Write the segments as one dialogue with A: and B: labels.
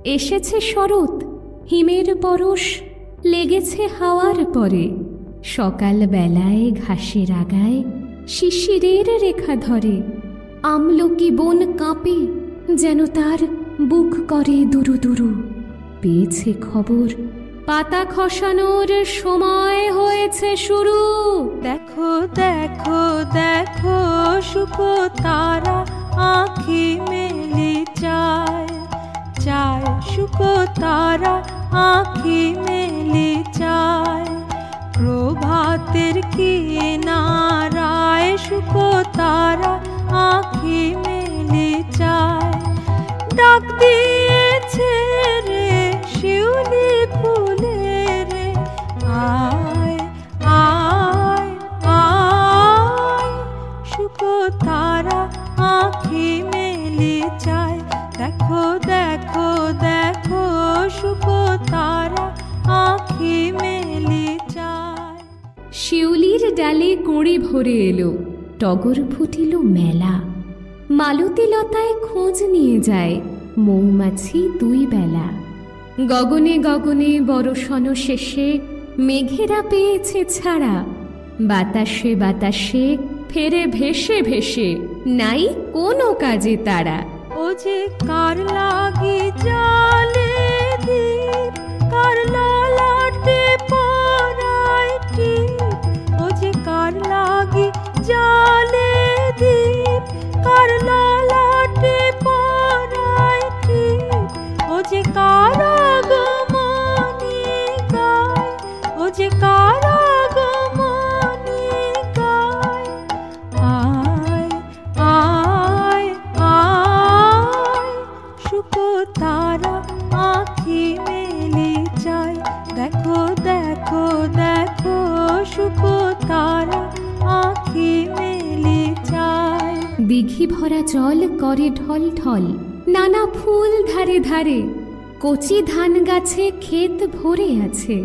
A: এসেছে শরৎ, হিমের পরশ লেগেছে হাওয়ার পরে। সকাল বেলায় ঘাসের আগায় শিশিরের রেখা ধরে। আমলকি বন কাঁপে, যেন তার বুক করে দুরু দুরু। পেয়েছে খবর, পাতা খসানোর সময় হয়েছে শুরু।
B: দেখো দেখো দেখো শুকো তারা আঁখি মেলি চায় চায়, শুকো তারা আঁখি মেলি চায়। প্রভাতের কিনারায় শুকো তারা আঁখি মেলি চায়। ডাক দিয়েছে রে শিউলি ফুলে রে, আয় আয় আয়, শুকো তারা আঁখি মেলি চায়। দেখো দেখো দেখো শুকো তারা আঁখি মেলি চায়।
A: শিউলির ডালে কুঁড়ি ভরে এলো, টগর ফুটিল মেলা। মালতী লতায় খোঁজ নিয়ে যায় মৌমাছি দুই বেলা। গগনে গগনে বরষণ শেষে মেঘেরা পেয়েছে ছাড়া। বাতাসে বাতাসে ফেরে ভেসে ভেসে, নাই কোনো কাজে তারা।
B: ও যে কার লাগি জালে দীপ, কার ললাটে পরায় টিপ। ও যে কার লাগি জালে দীপ, কার ললাটে পরায় টিপ। ও যে কার আগমনী গায়, ও যে কার আগমনী গায়। আয় আয় আয়, শুকো তারা আঁখি মেলি চায়। দেখো দেখো দেখো শুকো তারা আঁখি মেলি চায়।
A: দিঘি ভরা জল করে ঢল ঢল, নানা ফুল ধারে ধারে। কচি ধান গাছে ক্ষেত ভরে আছে,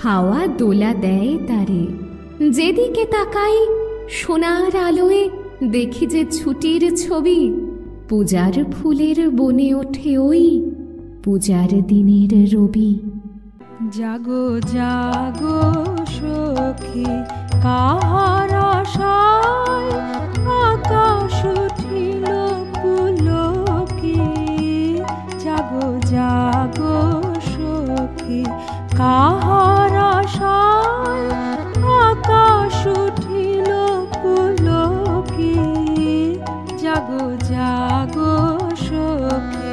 A: হাওয়া দোলা দেয় তারে। যেদিকে তাকাই সোনার আলোয় দেখি যে ছুটির ছবি। পূজার ফুলের বনে ওঠে ওই পূজার দিনের রবি।
B: জাগো জাগো সখী কাহার আশায়, আকাশ উঠিল পুলকি। জাগো জাগো সখী কাহার আশায়, আকাশ উঠিল পুলকি। জাগো জাগো সখী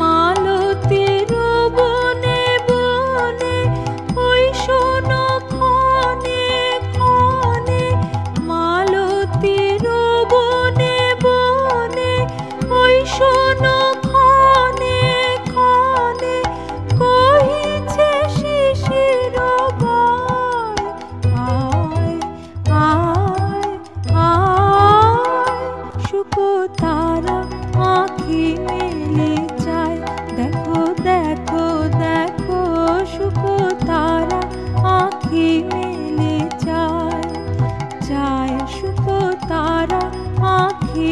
B: মালতীর বনে বনে, ওই শোনো ক্ষণে ক্ষণে। মালতীর বনে বনে, ওই শোনো ক্ষণে ক্ষণে। কহিছে শিশির গায়, আয় আয় আয়, শুকো তারা আঁখি মেলি চায়। দেখো দেখো দেখো শুকো তারা আঁখি মেলি চায় চায়, শুকো তারা আঁখি